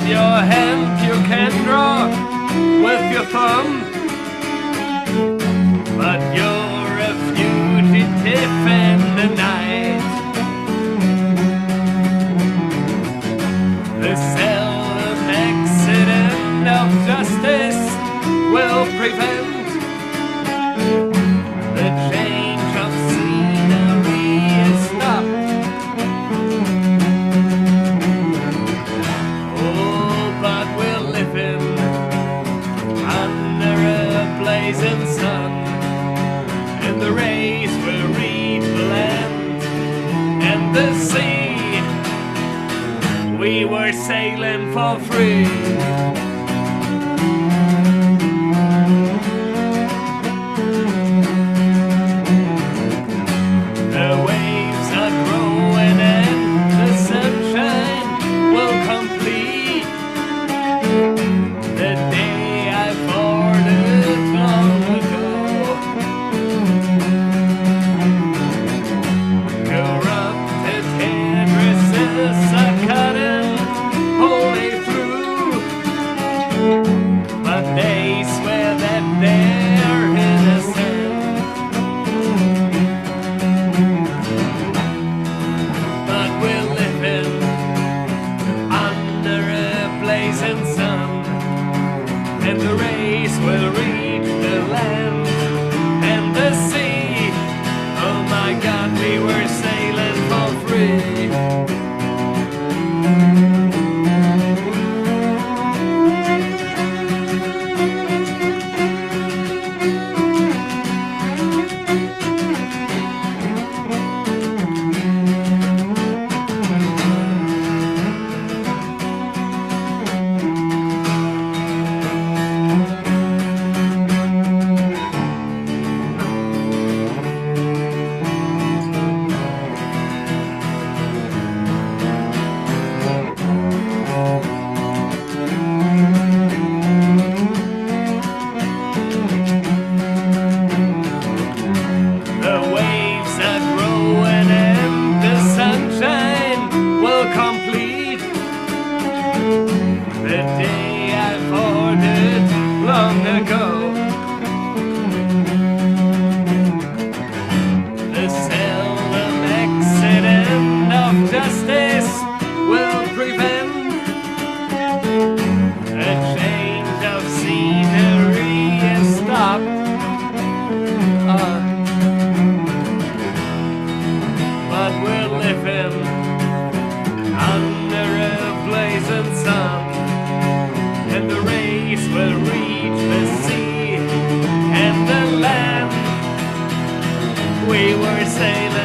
your hand you can draw with your thumb, but you're a fugitive in the night. The seldom accident of justice will prevent the change of scenery is stopped. Oh, but we're living under a blazing sun, and the rays will reach the land and the sea. We were sailing for free. The waves are growing and the sunshine will complete the day I boarded long ago. Corrupted hairdressers are cutting wholly through, but they swear that they're innocent. But we're living under a blazing sun, and the rays will reach the land and the sea. Oh my God, we were sailing for free. The waves are growing and the sunshine will complete the day I boarded long ago. The seldom accident of justice will prevent a change of scenery is stopped. But we're living under a blazing sun, and the rays will reach the sea and the land. We were sailing